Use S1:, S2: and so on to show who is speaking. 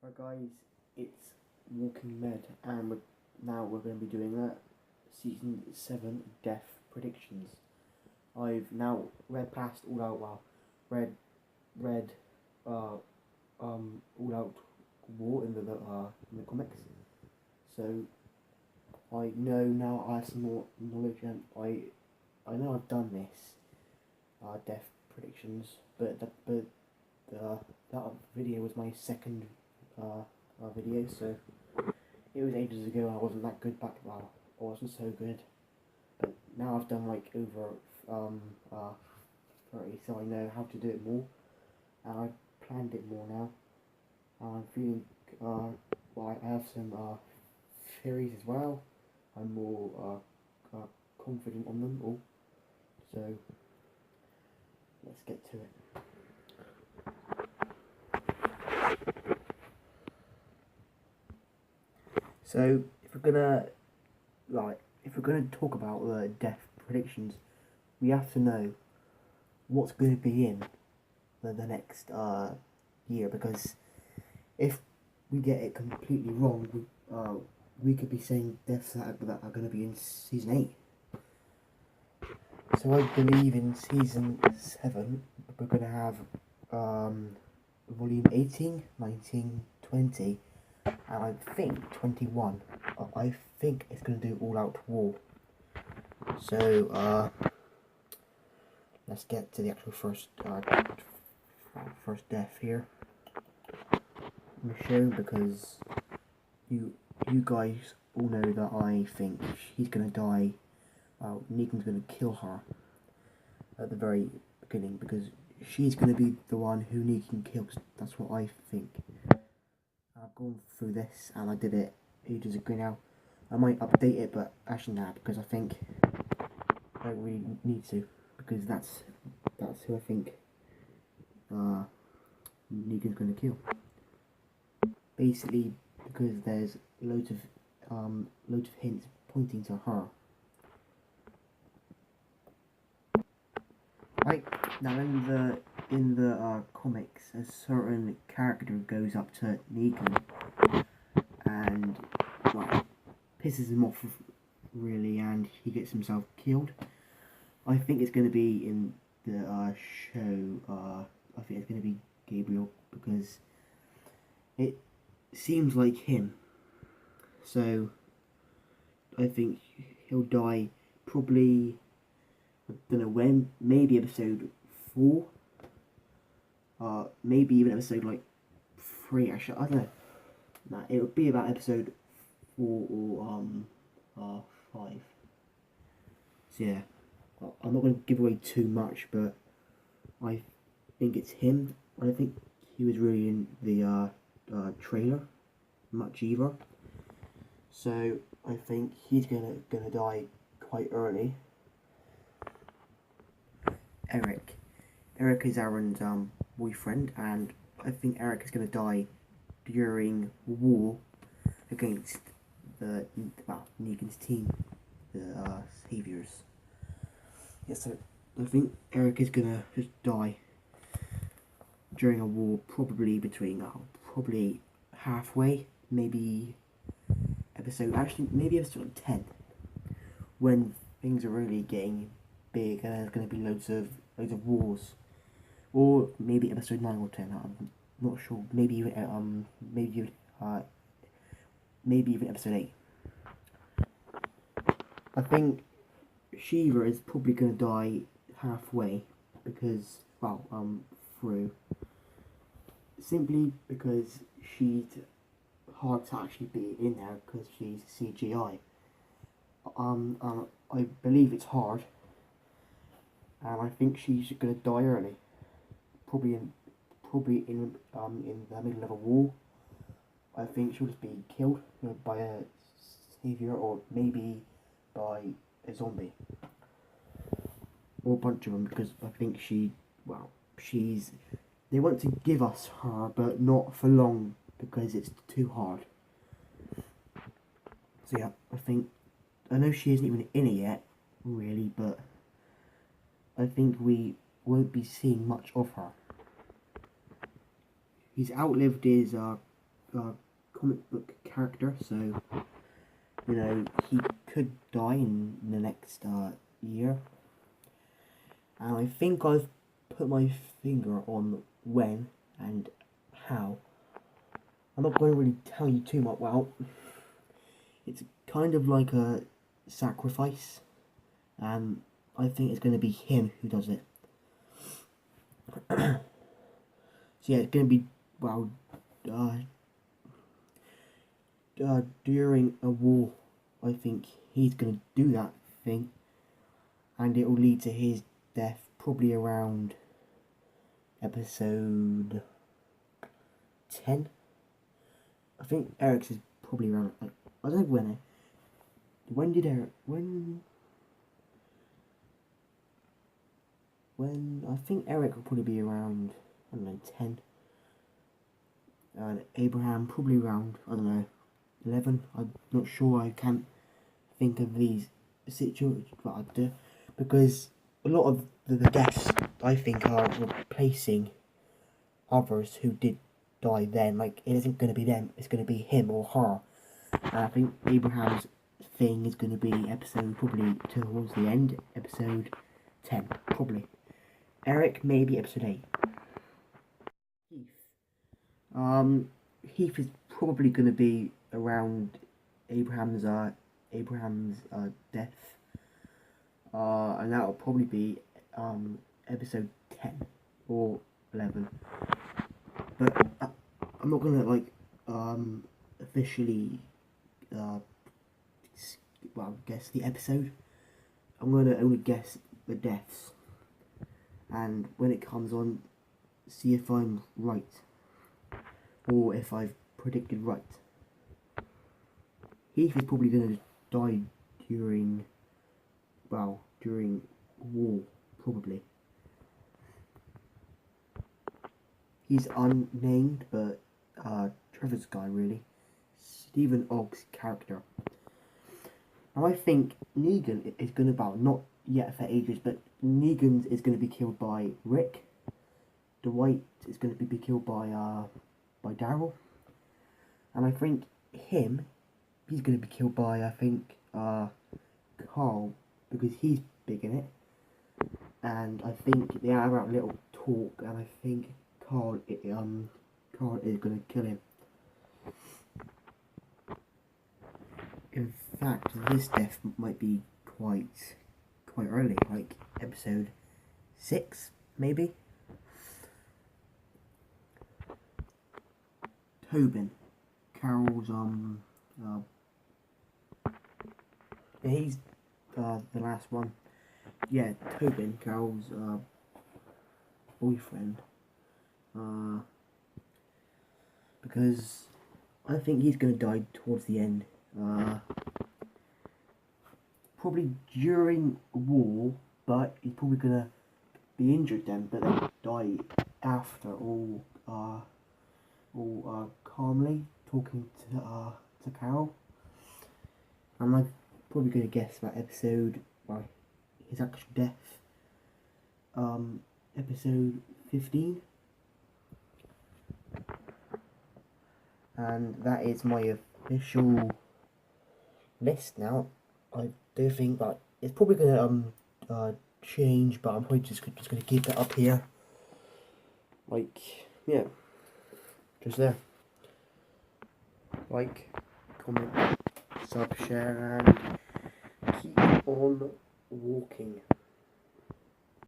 S1: Right guys, it's WalkingMed and now we're going to be doing that season 7 death predictions. I've now read past all out read all out war in the comics. So I know now I have some more knowledge, and I know I've done this death predictions, but that video was my second video, so it was ages ago. I wasn't that good back. Well, I wasn't so good, but now I've done like over 30, so I know how to do it more, and I planned it more now. I'm feeling well, I have some theories as well. I'm more confident on them all, so let's get to it. So if we're gonna talk about the death predictions, we have to know what's going to be in the next year, because if we get it completely wrong, we could be saying deaths that are going to be in season 8. So I believe in season 7 we're going to have volume 18, 19, 20, and I think 21. I think it's going to do all out war. So let's get to the actual first death here. Michonne, because you guys all know that I think she's going to die. Negan's going to kill her at the very beginning, because she's going to be the one who Negan kills. That's what I think. I've gone through this and I did it ages ago now. I might update it, but actually nah, because I think I don't really need to, because that's who I think Negan's going to kill. Basically, because there's loads of hints pointing to her. Right now, in the comics, a certain character goes up to Negan and pisses him off really, and he gets himself killed. I think it's going to be in the show. I think it's going to be Gabriel, because it seems like him. So I think he'll die probably, I don't know when, maybe episode 4, maybe even episode like 3. Actually, I don't know. Nah, it would be about episode 4 or 5. So yeah, I'm not going to give away too much, but I think it's him. I don't think he was really in the trailer much either. So I think he's gonna die quite early. Eric is Aaron's boyfriend, and I think Eric is gonna die during war against Negan's team, the Saviors. Yes, so I think Eric is gonna just die during a war, probably between probably halfway, maybe episode 10, when things are really getting big and there's going to be loads of wars, or maybe episode 9 or 10. I'm not sure. Maybe even episode 8. I think Shiva is probably going to die halfway, because through, simply because she's hard to actually be in there because she's CGI. I believe it's hard, and I think she's gonna die early, probably in the middle of a war. I think she'll just be killed by a savior, or maybe by a zombie, or a bunch of them, because I think they want to give us her, but not for long, because it's too hard. So yeah, I know she isn't even in it yet, really, but I think we won't be seeing much of her. He's outlived his comic book character, so you know he could die in the next year, and I think I've put my finger on when and how. I'm not going to really tell you too much. Well, it's kind of like a sacrifice, and I think it's going to be him who does it. So yeah, it's going to be, well, during a war. I think he's going to do that thing, and it will lead to his death probably around episode 10. I think Eric's is probably around, like, I don't know when did Eric, when I think Eric will probably be around, I don't know, 10. And Abraham probably around, I don't know, 11. I'm not sure, I can't think of these situations, because a lot of the deaths, I think, are replacing others who did die then. Like, it isn't going to be them, it's going to be him or her. And I think Abraham's thing is going to be episode, probably towards the end, episode 10, probably. Eric, maybe episode 8. Heath. Heath is probably going to be around Abraham's death. And that will probably be episode 10 or 11. But I'm not going to, like, officially guess the episode. I'm going to only guess the deaths, and when it comes on, see if I'm right or if I've predicted right. Heath is probably going to die during war, probably. He's unnamed, but Trevor's guy, really. Stephen Ogg's character. Now I think Negan is going to, not yet for ages, but Negan is going to be killed by Rick. Dwight is going to be killed by Daryl. And I think he's going to be killed by, I think, Carl, because he's big in it. And I think they have a little talk, and I think Carl is going to kill him. In fact, this death might be quite early, like episode 6, maybe. Tobin, Carol's he's the last one. Yeah, Tobin, Carol's boyfriend. Because I think he's gonna die towards the end. Probably during war, but he's probably gonna be injured then, but then die after, all calmly talking to Carol. And I'm probably gonna guess that episode, his actual death, episode 15. And that is my official list now. I do think that it's probably gonna change, but I'm probably just gonna keep it up here. Like, yeah, just there. Like, comment, sub, share, and keep on walking.